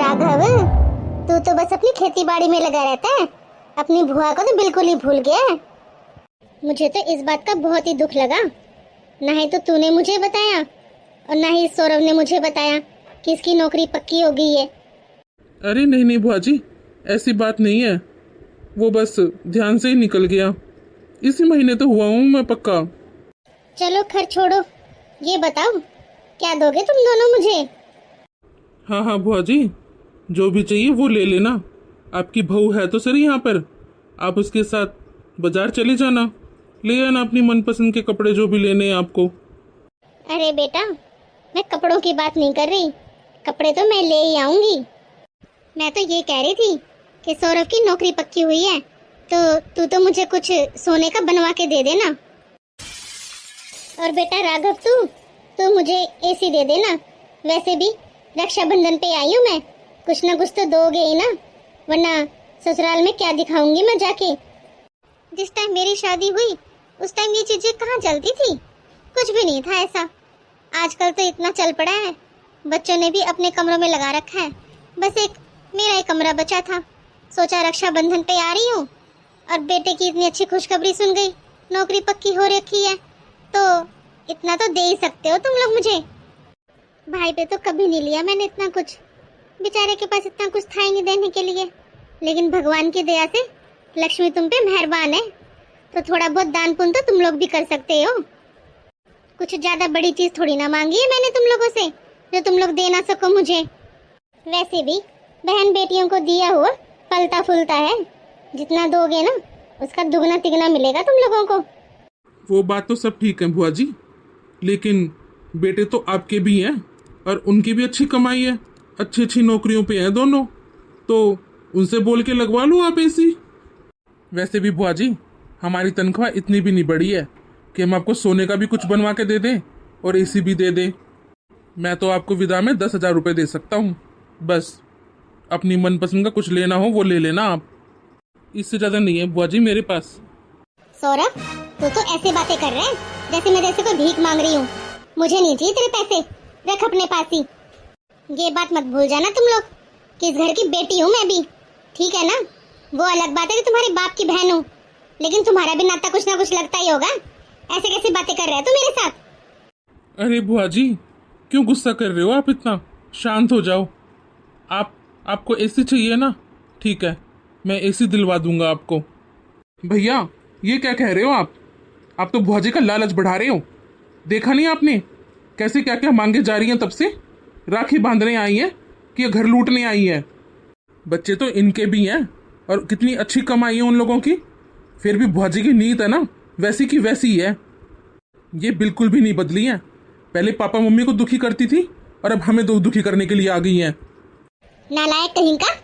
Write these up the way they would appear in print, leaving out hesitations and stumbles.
राघव, तू तो बस अपनी खेती बाड़ी में लगा रहता है, अपनी बुआ को तो बिल्कुल ही भूल गया है। मुझे तो इस बात का बहुत ही दुख लगा। ना ही तो तूने मुझे बताया और ना ही सौरभ ने मुझे बताया कि इसकी नौकरी पक्की हो गई है। अरे नहीं नहीं बुआ जी, ऐसी बात नहीं है, वो बस ध्यान से ही निकल गया। इसी महीने तो हुआ हूँ मैं पक्का। चलो खैर छोड़ो, ये बताओ क्या दोगे तुम दोनों मुझे? हाँ हाँ बुआ जी, जो भी चाहिए वो ले लेना। आपकी बहू है तो सही यहाँ पर, आप उसके साथ बाजार चले जाना, ले आना अपनी मनपसंद के कपड़े जो भी लेने हैं आपको। अरे बेटा, मैं कपड़ों की बात नहीं कर रही, कपड़े तो मैं ले ही आऊंगी। मैं तो ये कह रही थी कि सौरभ की नौकरी पक्की हुई है तो तू तो मुझे कुछ सोने का बनवा के दे देना। और बेटा राघव, तू मुझे एसी दे देना। वैसे भी रक्षाबंधन पे आई हूँ मैं, कुछ ना कुछ तो दोगे ही ना, वरना ससुराल में क्या दिखाऊंगी मैं जाके। जिस टाइम मेरी शादी हुई उस टाइम ये चीजें कहाँ चलती थी, कुछ भी नहीं था ऐसा। आजकल तो इतना चल पड़ा है, बच्चों ने भी अपने कमरों में लगा रखा है। बस एक मेरा ही कमरा बचा था। सोचा रक्षाबंधन पे आ रही हूँ और बेटे की इतनी अच्छी खुशखबरी सुन गई, नौकरी पक्की हो रखी है, तो इतना तो दे ही सकते हो तुम लोग मुझे। भाई पे तो कभी नहीं लिया मैंने इतना कुछ, बेचारे के पास इतना कुछ था ही नहीं देने के लिए। लेकिन भगवान की दया से लक्ष्मी तुम पे मेहरबान है, तो थोड़ा बहुत दान पुण्य तो तुम लोग भी कर सकते हो। कुछ ज्यादा बड़ी चीज थोड़ी ना मांगी है मैंने तुम लोगों से जो तुम लोग दे ना सको मुझे। वैसे भी बहन बेटियों को दिया हुआ फलता फूलता है, जितना दोगे ना उसका दुगना तिगना मिलेगा तुम लोगों को। वो बात तो सब ठीक है बुआ जी, लेकिन बेटे तो आपके भी हैं और उनकी भी अच्छी कमाई है, अच्छी अच्छी नौकरियों पे हैं दोनों, तो उनसे बोल के लगवा लो आप एसी। वैसे भी बुआ जी, हमारी तनख्वाह इतनी भी नहीं बढ़ी है कि हम आपको सोने का भी कुछ बनवा के दे दें और एसी भी दे दें। मैं तो आपको विदा में 10,000 रुपये दे सकता हूँ, बस अपनी मनपसंद का कुछ लेना हो वो ले लेना आप, इससे ज़्यादा नहीं है बुआ जी मेरे पास। सौरभ, तू तो ऐसे बातें कर रहे हैं जैसे मैं जैसे कोई भीख मांग रही हूँ। मुझे नहीं चाहिए तेरे पैसे, रख अपने पास ही। ये बात मत भूल जाना तुम लोग कि इस घर की बेटी हूँ मैं भी, ठीक है ना? वो अलग बात है कि तुम्हारे बाप की बहन हूँ, लेकिन तुम्हारा भी नाता कुछ ना कुछ लगता ही होगा। ऐसे कैसी बातें कर रहे हो तुम मेरे साथ? अरे बुआ जी, क्यों गुस्सा कर रहे हो आप इतना? शांत हो जाओ। आपको एसी चाहिए ना, ठीक है, मैं एसी दिलवा दूंगा आपको। भैया ये क्या कह रहे हो आप तो बुआ जी का लालच बढ़ा रहे हो। देखा नहीं आपने कैसे क्या क्या मांगे जा रही हैं? तब से राखी बांधने आई हैं कि घर लूटने आई हैं? बच्चे तो इनके भी हैं और कितनी अच्छी कमाई है उन लोगों की, फिर भी बुआ जी की नीयत है ना वैसी की वैसी ही है। ये बिल्कुल भी नहीं बदली है। पहले पापा मम्मी को दुखी करती थी और अब हमें तो दुखी करने के लिए आ गई हैं। नालायक कहीं का,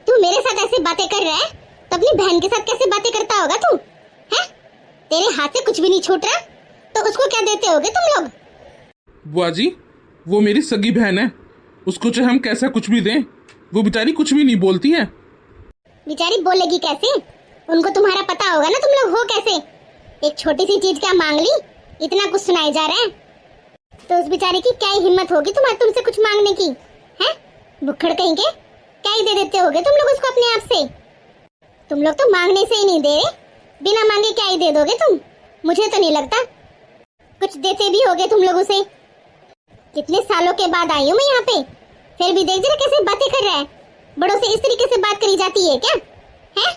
तू मेरे साथ ऐसी बातें कर रहा है तो अपनी बहन के साथ कैसे बातें करता होगा तू? हैं? तेरे हाथ से कुछ भी नहीं छूट रहा तो उसको क्या देते होगे तुम लोग? बुआ जी, वो मेरी सगी बहन है, उसको चाहे हम कैसा कुछ भी दें, वो बेचारी कुछ भी नहीं बोलती है। बेचारी बोलेगी कैसे? उनको तुम्हारा पता होगा ना तुम लोग हो कैसे। एक छोटी सी चीज क्या मांग ली, इतना कुछ सुनाई जा रहा है, तो उस बेचारी की क्या ही हिम्मत होगी तुम्हारे तुमसे कुछ मांगने की? हैं? भुक्खड़ कहीं के क्या ही दे देते होगे तुम लोग उसको अपने आप से। तुम लोग तो मांगने से ही नहीं दे रहे, बिना मांगे क्या ही दे दोगे तुम? मुझे तो नहीं लगता कुछ देते भी होगे तुम लोग उसे। कितने सालों के बाद आई हूँ मैं यहाँ पे, फिर भी देख जरा कैसे बातें कर रहा है। बड़ों से इस तरीके से बात करी जाती है क्या? हैं?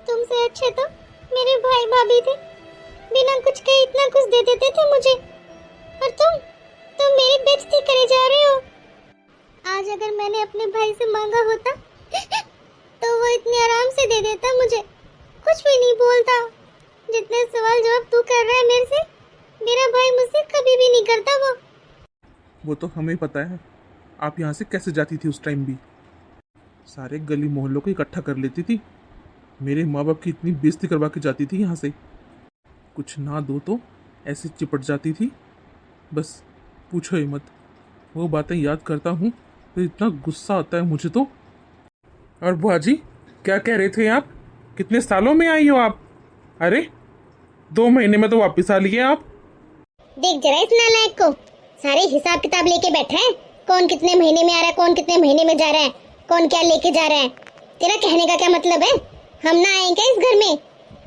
तुमसे अच्छे तो मेरे भाई भाभी थे, बिना कुछ कहे इतना कुछ दे देते थे मुझे, और तुम मेरी बेइज्जती करे जा रहे हो। आज अगर मैंने अपने भाई से मांगा होता तो वो इतने आराम से दे देता मुझे, कुछ भी नहीं बोलता। जितने सवाल जवाब तू कर रहा है मेरे से, मेरा भाई मुझसे कभी भी नहीं करता। वो तो हमें पता है आप यहाँ से कैसे जाती थी उस टाइम भी, सारे गली मोहल्लों को इकट्ठा कर लेती थी, मेरे माँ बाप की इतनी बेइज्जती करवा के जाती थी यहाँ से। कुछ ना दो तो ऐसे चिपट जाती थी, बस पूछो ही मत। वो बातें याद करता हूँ तो इतना गुस्सा आता है मुझे तो। और बुआ जी क्या कह रहे थे आप? कितने सालों में आई हो आप? अरे 2 महीने में तो वापस आ लिए आप। देख जरा इस नालायक को, सारे हिसाब किताब लेके बैठा है, कौन कितने महीने में आ रहा है, कौन कितने महीने में जा रहा है, कौन क्या लेके जा रहा है। तेरा कहने का क्या मतलब है? हम ना आए क्या इस घर में?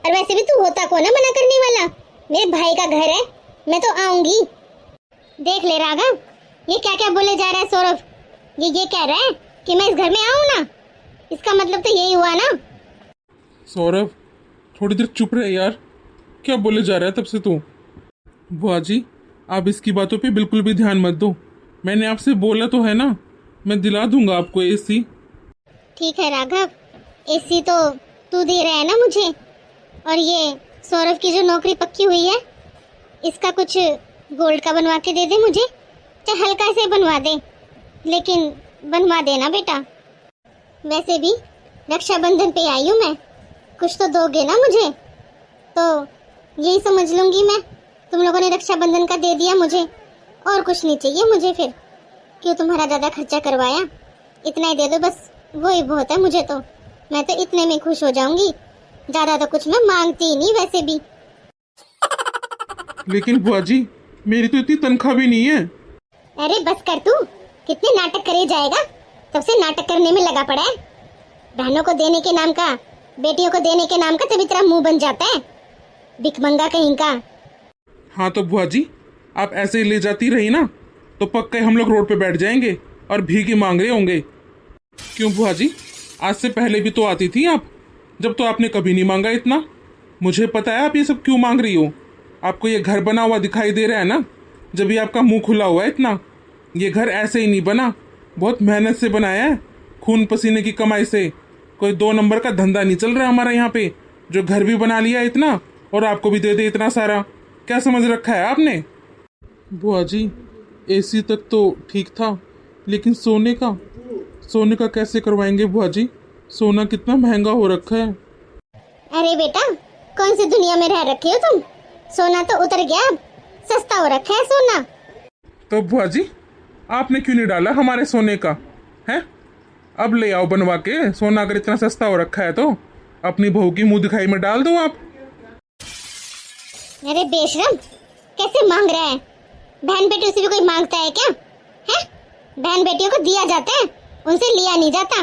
और वैसे भी तू होता कौन है मना करने वाला? मेरे भाई का घर है, मैं तो आऊंगी। देख ले राघव, ये क्या क्या बोले जा रहा है सौरभ। ये कह रहा है कि मैं इस घर में आऊं ना, इसका मतलब तो यही हुआ ना। सौरभ थोड़ी देर चुप रहे यार, क्या बोले जा रहा है तब से तू। बुआ जी आप इसकी बातों पे बिल्कुल भी ध्यान मत दो, मैंने आपसे बोला तो है ना, मैं दिला दूंगा आपको एसी। ठीक है राघव, एसी तो तू दे रहा है ना मुझे, और ये सौरभ की जो नौकरी पक्की हुई है इसका कुछ गोल्ड का बनवा के दे दे मुझे, चाहे हल्का से बनवा दे, लेकिन बनवा देना बेटा। वैसे भी रक्षाबंधन पे आई हूँ मैं, कुछ तो दोगे ना मुझे, तो यही समझ लूंगी मैं। तुम लोगों ने रक्षाबंधन का दे दिया मुझे, और कुछ नहीं चाहिए मुझे। फिर क्यों तुम्हारा ज़्यादा खर्चा करवाया, इतना ही दे दो बस, वो ही बहुत है मुझे तो। मैं तो इतने में खुश हो जाऊंगी, ज़्यादा तो कुछ मैं मांगती ही नहीं वैसे भी। लेकिन बुआ जी मेरी तो इतनी तनख्वाह भी नहीं है। अरे बस कर तू, कितने नाटक करे जाएगा, तब से नाटक करने में लगा पड़ा है। बहनों को देने के नाम का, बेटियों को देने के नाम का तभी तेरा मुंह बन जाता है, भिखमंगा कहीं का। हाँ तो बुआ जी आप ऐसे ही ले जाती रही ना तो पक्का हम लोग रोड पे बैठ जाएंगे और भीख मांग रहे होंगे। क्यों बुआ जी, आज से पहले भी तो आती थी आप, जब तो आपने कभी नहीं मांगा इतना। मुझे पता है आप ये सब क्यों मांग रही हो, आपको ये घर बना हुआ दिखाई दे रहा है ना, जब भी आपका मुंह खुला हुआ है इतना। ये घर ऐसे ही नहीं बना, बहुत मेहनत से बनाया है, खून पसीने की कमाई से। कोई 2 नंबर का धंधा नहीं चल रहा हमारा यहाँ पे, जो घर भी बना लिया इतना और आपको भी दे दे इतना सारा। क्या समझ रखा है आपने? बुआ जी एसी तक तो ठीक था, लेकिन सोने का कैसे करवाएंगे बुआ जी, सोना कितना महंगा हो रखा है। अरे बेटा कौन सी दुनिया में रह रखे हो तुम, सोना तो उतर गया, अब सस्ता हो रखा है सोना। तो बुआ जी आपने क्यों नहीं डाला हमारे सोने का है? अब ले आओ बनवा के, सोना अगर इतना सस्ता हो रखा है तो अपनी बहू की मुंह दिखाई में डाल दो आप। अरे बेशरम, कैसे मांग रहा है? बहन बेटियों से भी कोई मांगता है क्या है? बहन बेटियों को दिया जाता है, उनसे लिया नहीं जाता।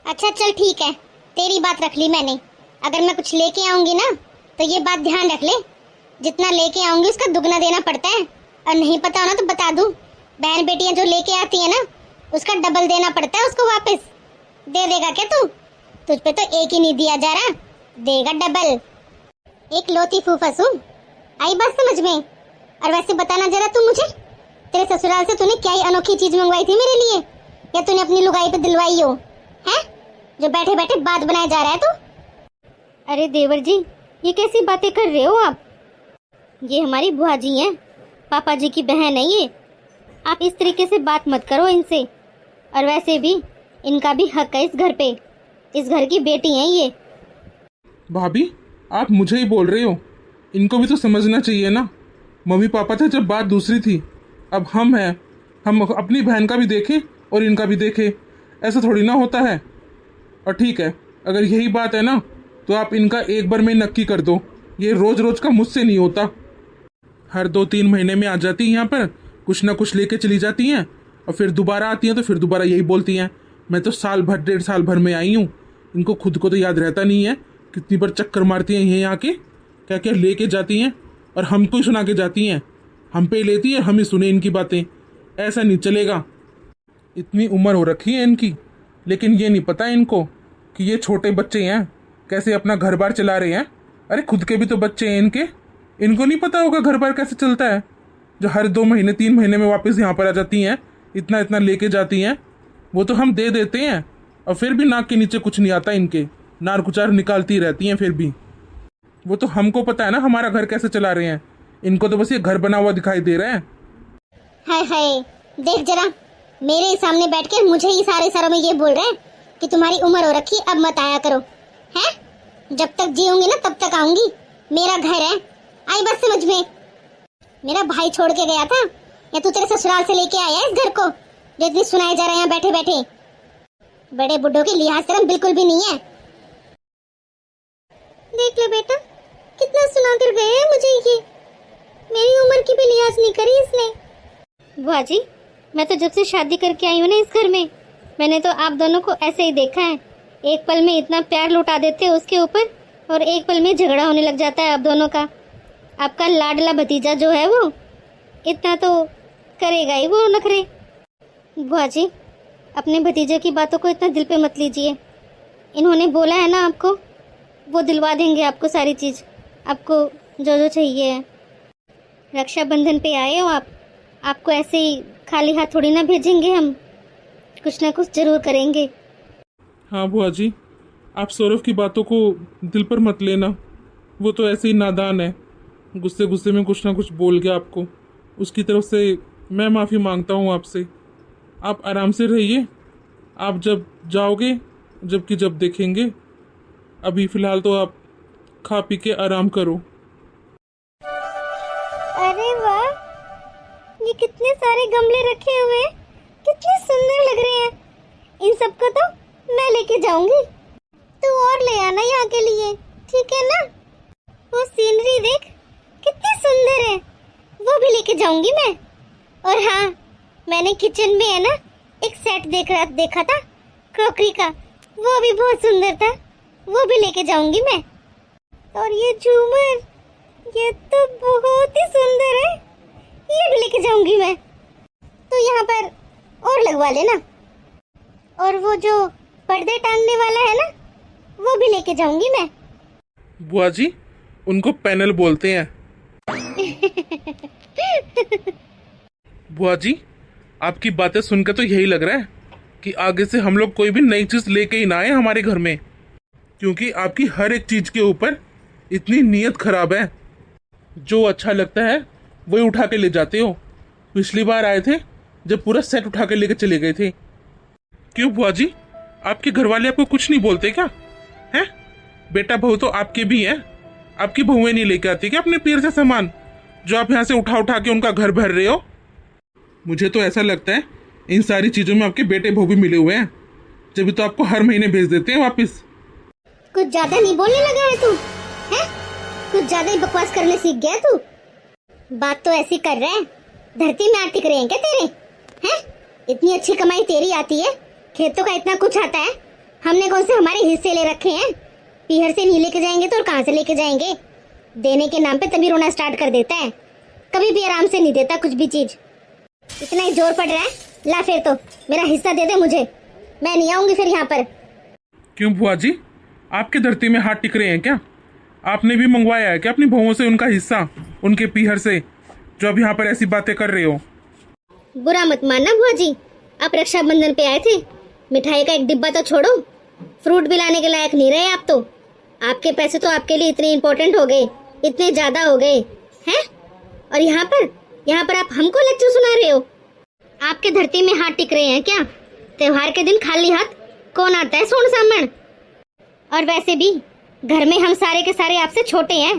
अच्छा चल ठीक है, तेरी बात रख ली मैंने। अगर मैं कुछ लेके आऊंगी ना तो ये बात ध्यान रख ले, जितना लेके आऊंगी उसका दुगना देना पड़ता है, और नहीं पता हो ना तो बता दूं, बहन बेटियां जो लेके आती है ना उसका डबल देना पड़ता है उसको वापस। दे देगा क्या तू? तुझ पे तो एक ही नहीं दिया जा रहा, देगा डबल। एक लोती फूफस हूँ, आई बात समझ में। और वैसे बताना जरा तू मुझे, तेरे ससुराल से तूने क्या ही अनोखी चीज मंगवाई थी मेरे लिए, या तूने अपनी लुगाई पे दिलवाई हो है, जो बैठे बैठे बात बनाया जा रहा है तू? अरे देवर जी ये कैसी बातें कर रहे हो आप? ये हमारी बुआ जी हैं, पापा जी की बहन है ये, आप इस तरीके से बात मत करो इनसे। और वैसे भी इनका भी हक है इस घर पे, इस घर की बेटी हैं ये। भाभी आप मुझे ही बोल रहे हो, इनको भी तो समझना चाहिए ना। मम्मी पापा थे जब बात दूसरी थी, अब हम हैं, हम अपनी बहन का भी देखें और इनका भी देखें, ऐसा थोड़ी ना होता है। और ठीक है अगर यही बात है ना तो आप इनका एक बार में नक्की कर दो, ये रोज रोज का मुझसे नहीं होता। हर 2-3 महीने में आ जाती हैं यहाँ पर, कुछ ना कुछ लेके चली जाती हैं, और फिर दोबारा आती हैं तो फिर दोबारा यही बोलती हैं। मैं तो साल भर 1.5 साल भर में आई हूँ, इनको खुद को तो याद रहता नहीं है कितनी बार चक्कर मारती हैं ये यहाँ के, क्या क्या लेके जाती हैं और हमको ही सुना के जाती हैं, हम पे लेती है, हम ही सुने इनकी बातें। ऐसा नहीं चलेगा, इतनी उम्र हो रखी है इनकी, लेकिन ये नहीं पता इनको कि ये छोटे बच्चे हैं, कैसे अपना घर बार चला रहे हैं। अरे खुद के भी तो बच्चे हैं इनके, इनको नहीं पता होगा घर बार कैसे चलता है, जो हर 2 महीने 3 महीने में वापस यहाँ पर आ जाती हैं, इतना इतना लेके जाती हैं। वो तो हम दे देते हैं और फिर भी नाक के नीचे कुछ नहीं आता इनके, नार कुचार निकालती रहती हैं फिर भी। वो तो हमको पता है ना हमारा घर कैसे चला रहे हैं, इनको तो बस ये घर बना हुआ दिखाई दे रहा है। हाय हाय, देख जरा, मेरे ही सामने बैठ के मुझे ही सारे सरों में ये बोल रहे हैं कि तुम्हारी उम्र हो रखी, अब मत आया करो है। जब तक जीऊंगी ना तब तक आऊंगी, मेरा घर है, आई बात समझ में। मेरा भाई छोड़ के गया था, या तू तेरे ससुराल से लेके आया इस घर को, जो इतनी सुनाए जा रहे हैं बैठे बैठे? बड़े बुड्ढों की लिहाज शर्म बिल्कुल भी नहीं है। देख ले बेटा, कितना सुना कर गए हैं मुझे ये, मेरी उम्र की भी लिहाज नहीं करी इसने। बुआ जी मैं तो जब से शादी करके आई हूँ ना इस घर में, मैंने तो आप दोनों को ऐसे ही देखा है। एक पल में इतना प्यार लुटा देते हो उसके ऊपर, और एक पल में झगड़ा होने लग जाता है आप दोनों का। आपका लाडला भतीजा जो है वो इतना तो करेगा ही वो नखरे। बुआ जी, अपने भतीजे की बातों को इतना दिल पे मत लीजिए। इन्होंने बोला है ना आपको, वो दिलवा देंगे आपको सारी चीज़, आपको जो जो चाहिए है। रक्षाबंधन पे आए हो आप, आपको ऐसे ही खाली हाथ थोड़ी ना भेजेंगे हम, कुछ ना कुछ जरूर करेंगे। हाँ बुआ जी, आप सौरभ की बातों को दिल पर मत लेना, वो तो ऐसे ही नादान है, गुस्से गुस्से में कुछ ना कुछ बोल गया आपको। उसकी तरफ से मैं माफ़ी मांगता हूँ आपसे। आप आराम से रहिए, आप जब जाओगे जबकि जब देखेंगे। अभी फ़िलहाल तो आप खा पी के आराम करो। अरे वाह, ये कितने सारे गमले रखे हुए हैं, कितने सुंदर लग रहे हैं। इन सबको तो मैं लेके जाऊंगी, तू और ले आना यहाँ के लिए, ठीक है ना। वो सीनरी देख कितनी सुंदर है, वो भी लेके जाऊंगी मैं। और हाँ, मैंने किचन में है ना एक सेट देखा था क्रॉकरी का, वो भी बहुत सुंदर था, वो भी लेके जाऊंगी मैं। और ये झूमर, ये तो बहुत ही सुंदर है, ये भी लेके जाऊंगी मैं। तो यहाँ पर और लगवा लेना। और वो जो पर्दे टांगने वाला है ना, वो भी लेके जाऊंगी मैं। बुआ जी, उनको पैनल बोलते हैं। बुआ जी, आपकी बातें सुनकर तो यही लग रहा है कि आगे से हम लोग कोई भी नई चीज़ लेके ही ना आए हमारे घर में, क्योंकि आपकी हर एक चीज़ के ऊपर इतनी नीयत खराब है। जो अच्छा लगता है वही उठा के ले जाते हो। पिछली बार आए थे जब पूरा सेट उठा के लेके चले गए थे। क्यों बुआ जी, आपके घर वाले आपको कुछ नहीं बोलते क्या? हैं? बेटा बहू तो आपके भी हैं, आपकी बहुएं नहीं लेके आती क्या अपने पैर से सामान, जो आप यहाँ से उठा उठा के उनका घर भर रहे हो? मुझे तो ऐसा लगता है इन सारी चीज़ों में आपके बेटे बहू भी मिले हुए हैं, जब तो आपको हर महीने भेज देते हैं वापस। कुछ ज्यादा नहीं बोलने लगा है तू, हैं? कुछ ज्यादा ही बकवास करने सीख गया तू। बात तो ऐसी कर रहा है, धरती में टिक रहे हैं क्या तेरे? हैं? इतनी अच्छी कमाई तेरी आती है, खेतों का इतना कुछ आता है, हमने कौन से हमारे हिस्से ले रखे हैं? पीहर से नहीं लेके जाएंगे तो और कहाँ से लेके जाएंगे? देने के नाम पे तभी रोना स्टार्ट कर देता है, कभी भी आराम से नहीं देता कुछ भी चीज। इतना ही जोर पड़ रहा है, ला फिर तो मेरा हिस्सा दे दे मुझे, मैं नहीं आऊंगी फिर यहाँ पर। क्यों बुआ जी, आपके धरती में हाथ टिक रहे हैं क्या? आपने भी मंगवाया है क्या अपनी बहुओं से उनका हिस्सा, उनके पीहर से, जो अब यहाँ पर ऐसी बातें कर रहे हो? बुरा मत मानना बुआ जी, आप रक्षाबंधन पे आए थे, मिठाई का एक डिब्बा तो छोड़ो, फ्रूट भी लाने के लायक नहीं रहे आप तो। आपके पैसे तो आपके लिए इतने इम्पोर्टेंट हो गए, इतने ज्यादा हो गए हैं, और यहाँ पर आप हमको लेक्चर सुना रहे हो। आपके धरती में हाथ टिक रहे हैं क्या? त्योहार के दिन खाली हाथ कौन आता है सोन सामण? और वैसे भी घर में हम सारे के सारे आपसे छोटे हैं,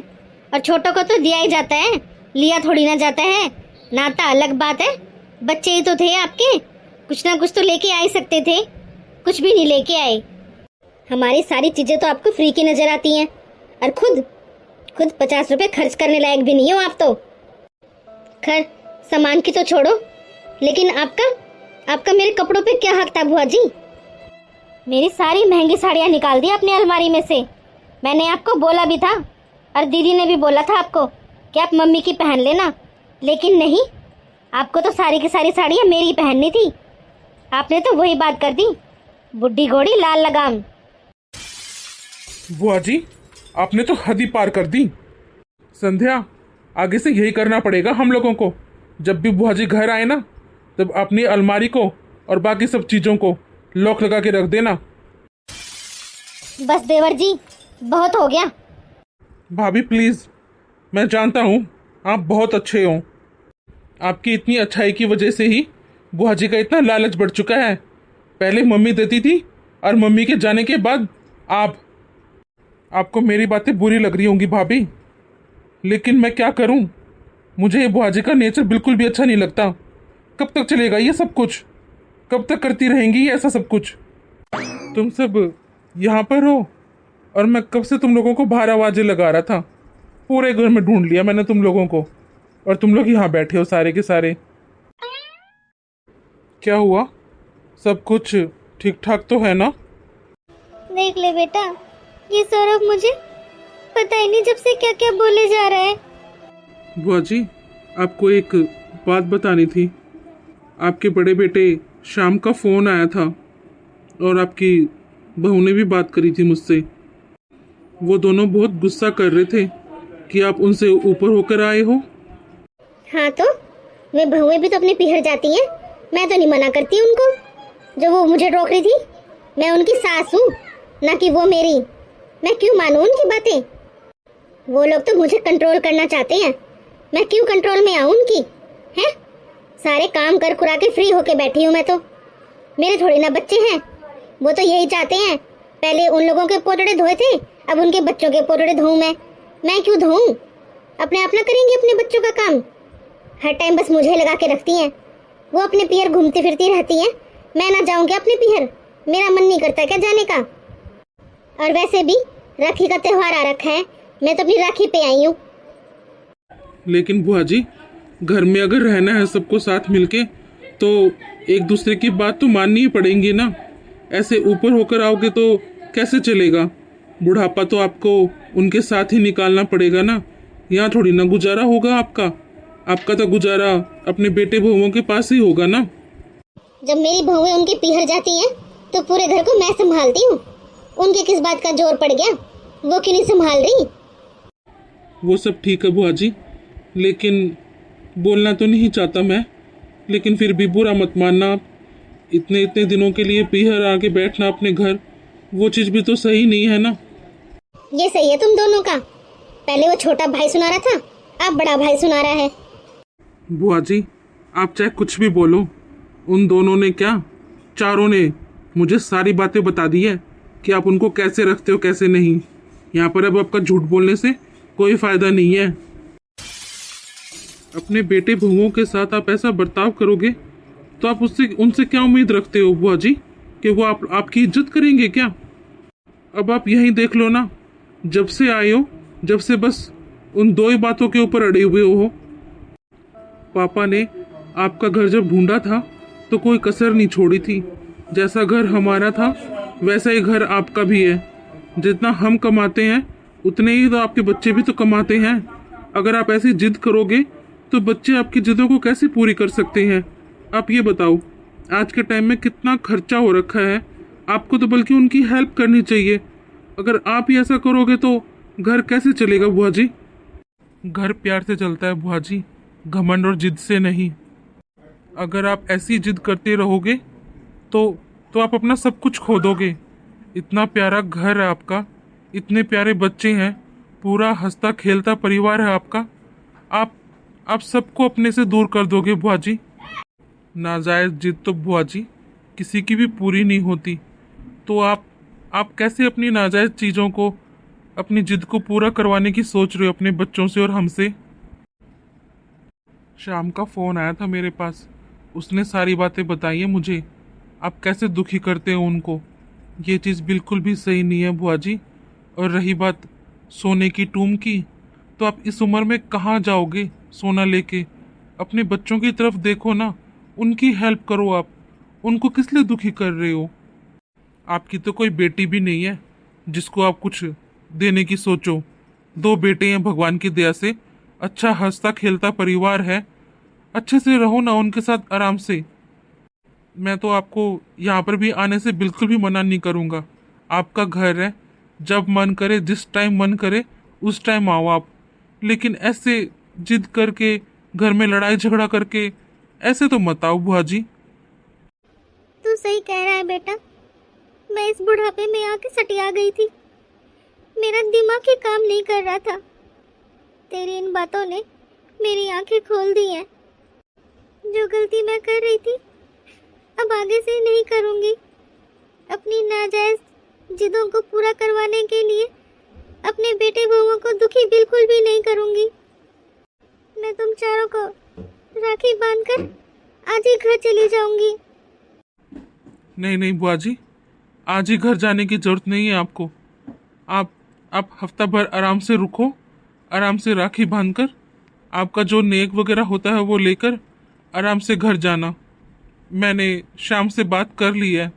और छोटों को तो दिया ही जाता है, लिया थोड़ी ना जाता है। नाता अलग बात है, बच्चे ही तो थे आपके, कुछ ना कुछ तो लेके आ ही सकते थे, कुछ भी नहीं लेके आए। हमारी सारी चीजें तो आपको फ्री की नजर आती हैं, और खुद 50 रुपए खर्च करने लायक भी नहीं हो आप तो। खैर, सामान की तो छोड़ो, लेकिन आपका मेरे कपड़ों पे क्या हक था बुआ जी? मेरी सारी महंगी साड़ियाँ निकाल दी अपनी अलमारी में से। मैंने आपको बोला भी था, और दीदी ने भी बोला था आपको कि आप मम्मी की पहन लेना, लेकिन नहीं, आपको तो सारी की सारी साड़ियाँ मेरी पहननी थी। आपने तो वही बात कर दी, बुढ़ी घोड़ी लाल लगाम। बुआ जी, आपने तो हद ही पार कर दी। संध्या, आगे से यही करना पड़ेगा हम लोगों को। जब भी बुआ जी घर आए ना, तब अपनी अलमारी को और बाकी सब चीज़ों को लॉक लगा के रख देना। बस देवर जी, बहुत हो गया। भाभी प्लीज़, मैं जानता हूँ आप बहुत अच्छे हो, आपकी इतनी अच्छाई की वजह से ही बुआ जी का इतना लालच बढ़ चुका है। पहले मम्मी देती थी, और मम्मी के जाने के बाद आपको मेरी बातें बुरी लग रही होंगी भाभी, लेकिन मैं क्या करूं, मुझे ये बुआ जी का नेचर बिल्कुल भी अच्छा नहीं लगता। कब तक चलेगा ये सब कुछ? कब तक करती रहेंगी ये ऐसा सब कुछ? तुम सब यहाँ पर हो, और मैं कब से तुम लोगों को बाहर आवाज़ें लगा रहा था। पूरे घर में ढूंढ लिया मैंने तुम लोगों को, और तुम लोग यहाँ बैठे हो सारे के सारे। क्या हुआ? सब कुछ ठीक ठाक तो है ना? देख ले बेटा, ये सौरभ मुझे पता ही नहीं जब से क्या क्या बोले जा रहा है। बुआ जी, आपको एक बात बतानी थी। आपके बड़े बेटे शाम का फ़ोन आया था और आपकी बहू ने भी बात करी थी मुझसे। वो दोनों बहुत गुस्सा कर रहे थे कि आप उनसे ऊपर होकर आए हो। हाँ तो वे बहुएं भी तो अपने पीहर जाती हैं, मैं तो नहीं मना करती उनको। जो वो मुझे रोक रही थी, मैं उनकी सास हूँ ना कि वो मेरी। मैं क्यों मानूं उनकी बातें? वो लोग तो मुझे कंट्रोल करना चाहते हैं, मैं क्यों कंट्रोल में आऊं उनकी? हैं? सारे काम कर कुरा के फ्री होके बैठी हूँ मैं तो। मेरे थोड़ी ना बच्चे हैं। वो तो यही चाहते हैं, पहले उन लोगों के पोटड़े धोए थे, अब उनके बच्चों के पोटड़े धोऊं मैं क्यों धोऊं? अपने आप ना करेंगी अपने बच्चों का काम। हर टाइम बस मुझे लगा के रखती हैं। वो अपने पीहर घूमती फिरती रहती हैं, मैं ना जाऊं क्या अपने पीहर? मेरा मन नहीं करता क्या जाने का। और वैसे भी राखी का त्योहार आ रखा है, मैं तो अपनी राखी पे आई हूँ। लेकिन बुआ जी, घर में अगर रहना है सबको साथ मिलके, तो एक दूसरे की बात तो माननी ही पड़ेगी ना। ऐसे ऊपर होकर आओगे तो कैसे चलेगा? बुढ़ापा तो आपको उनके साथ ही निकालना पड़ेगा ना। यहाँ थोड़ी ना गुजारा होगा आपका। आपका तो गुजारा अपने बेटे बहुओं के पास ही होगा ना। जब मेरी बहुएं उनके पीहर जाती हैं तो पूरे घर को मैं संभालती हूँ। उनके किस बात का जोर पड़ गया? वो क्यों नहीं संभाल रही? वो सब ठीक है बुआ जी, लेकिन बोलना तो नहीं चाहता मैं, लेकिन फिर भी बुरा मत मानना आप। इतने इतने दिनों के लिए पीहर आके बैठना अपने घर, वो चीज़ भी तो सही नहीं है ना। ये सही है तुम दोनों का। पहले वो छोटा भाई सुना रहा था, अब बड़ा भाई सुना रहा है। बुआ जी, आप चाहे कुछ भी बोलो, उन दोनों ने क्या, चारों ने मुझे सारी बातें बता दी है कि आप उनको कैसे रखते हो कैसे नहीं। यहाँ पर अब आपका झूठ बोलने से कोई फायदा नहीं है। अपने बेटे बहुओं के साथ आप ऐसा बर्ताव करोगे तो आप उससे उनसे क्या उम्मीद रखते हो बुआ जी, कि वो आपकी इज्जत करेंगे क्या? अब आप यही देख लो ना, जब से आए हो, जब से बस उन दो ही बातों के ऊपर अड़े हुए हो। पापा ने आपका घर जब ढूंढा था तो कोई कसर नहीं छोड़ी थी। जैसा घर हमारा था वैसा ही घर आपका भी है। जितना हम कमाते हैं उतने ही तो आपके बच्चे भी तो कमाते हैं। अगर आप ऐसी जिद करोगे तो बच्चे आपकी जिदों को कैसे पूरी कर सकते हैं? आप ये बताओ, आज के टाइम में कितना खर्चा हो रखा है। आपको तो बल्कि उनकी हेल्प करनी चाहिए। अगर आप ही ऐसा करोगे तो घर कैसे चलेगा बुआ जी? घर प्यार से चलता है बुआ जी, घमंड और जिद से नहीं। अगर आप ऐसी जिद करते रहोगे तो आप अपना सब कुछ खो दोगे। इतना प्यारा घर है आपका, इतने प्यारे बच्चे हैं, पूरा हंसता खेलता परिवार है आपका। आप सबको अपने से दूर कर दोगे बुआ जी। नाजायज जिद तो बुआ जी किसी की भी पूरी नहीं होती। तो आप कैसे अपनी नाजायज चीज़ों को, अपनी जिद को पूरा करवाने की सोच रहे हो अपने बच्चों से और हमसे? शाम का फ़ोन आया था मेरे पास, उसने सारी बातें बताई हैं मुझे। आप कैसे दुखी करते हो उनको, ये चीज़ बिल्कुल भी सही नहीं है बुआ जी। और रही बात सोने की टूम की, तो आप इस उम्र में कहाँ जाओगे सोना लेके? अपने बच्चों की तरफ देखो ना, उनकी हेल्प करो आप। उनको किस लिए दुखी कर रहे हो? आपकी तो कोई बेटी भी नहीं है जिसको आप कुछ देने की सोचो। दो बेटे हैं भगवान की दया से, अच्छा हंसता खेलता परिवार है। अच्छे से रहो ना उनके साथ आराम से। मैं तो आपको यहाँ पर भी आने से बिल्कुल भी मना नहीं करूँगा। आपका घर है, जब मन करे जिस टाइम मन करे उस टाइम आओ आप। लेकिन ऐसे जिद करके, घर में लड़ाई झगड़ा करके ऐसे तो मत आओ बुआ जी। तू सही कह रहा है बेटा, मैं इस बुढ़ापे में आके सटिया गई थी। मेरा दिमाग ही काम नहीं कर रहा था। तेरी इन बातों ने मेरी आंखें खोल दी हैं। जो गलती मैं कर रही थी अब आगे से नहीं करूंगी। अपनी नाजायज जिदों को पूरा करवाने के लिए अपने बेटे बहुओं को दुखी बिल्कुल भी नहीं करूंगी। मैं तुम चारों को राखी बांधकर आज ही घर चली जाऊंगी। नहीं नहीं बुआ जी, आज ही घर जाने की जरूरत नहीं है आपको। आप हफ्ता भर आराम से रुको, आराम से राखी बांधकर आपका जो नेक वगैरह होता है वो लेकर आराम से घर जाना। मैंने शाम से बात कर ली है।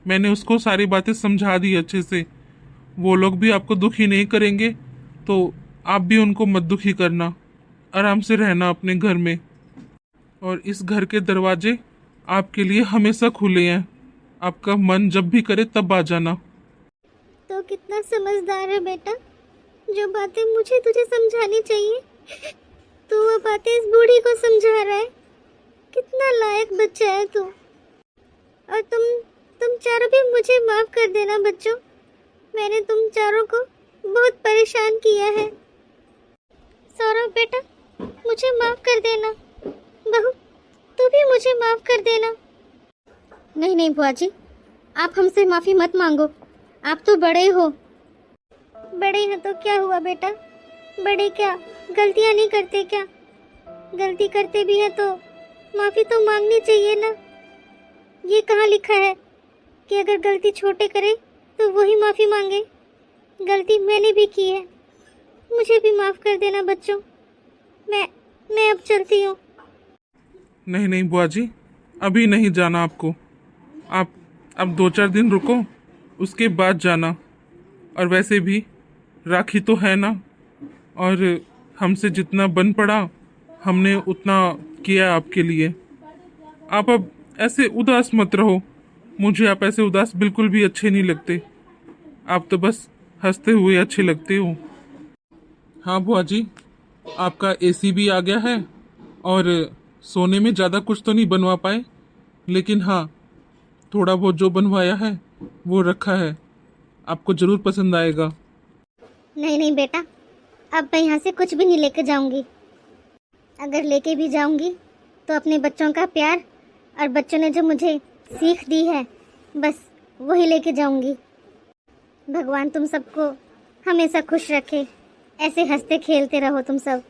मैंने उसको सारी बातें समझा दी अच्छे से। वो लोग भी आपको दुखी नहीं करेंगे, तो आप भी उनको मत दुखी करना। आराम से रहना अपने घर में, और इस घर के दरवाजे आपके लिए हमेशा खुले हैं। आपका मन जब भी करे तब आ जाना। तो कितना समझदार है बेटा, जो बातें मुझे तुझे समझानी चाहिए तो वो बातें इस बूढ़ी को समझा रहा है। कितना लायक बच्चा है तू। और तुम चारों भी मुझे माफ कर देना बच्चों। मैंने तुम चारों को बहुत परेशान किया है। सौरभ बेटा, मुझे माफ कर देना। बहू, तू भी मुझे माफ कर देना। नहीं नहीं बुआ जी, आप हमसे माफी मत मांगो। आप तो बड़े हो। बड़े हैं तो क्या हुआ बेटा, बड़े क्या गलतियां नहीं करते क्या? गलती करते भी हैं तो माफी तो मांगनी चाहिए ना। ये कहाँ लिखा है कि अगर गलती छोटे करे तो वही माफी मांगे? गलती मैंने भी की है, मुझे भी माफ कर देना बच्चों। मैं अब चलती हूँ। नहीं नहीं बुआ जी, अभी नहीं जाना आपको। आप अब 2-4 दिन रुको, उसके बाद जाना। और वैसे भी राखी तो है ना, और हमसे जितना बन पड़ा हमने उतना किया आपके लिए। आप अब ऐसे उदास मत रहो। मुझे आप ऐसे उदास बिल्कुल भी अच्छे नहीं लगते। आप तो बस हंसते हुए अच्छे लगते हो। हाँ बुआ जी, आपका एसी भी आ गया है, और सोने में ज़्यादा कुछ तो नहीं बनवा पाए, लेकिन हाँ थोड़ा बहुत जो बनवाया है वो रखा है। आपको ज़रूर पसंद आएगा। नहीं नहीं बेटा, अब मैं यहाँ से कुछ भी नहीं लेके जाऊंगी। अगर लेके भी जाऊंगी तो अपने बच्चों का प्यार और बच्चों ने जो मुझे सीख दी है बस वही लेके जाऊंगी। भगवान तुम सबको हमेशा खुश रखे। ऐसे हंसते खेलते रहो तुम सब।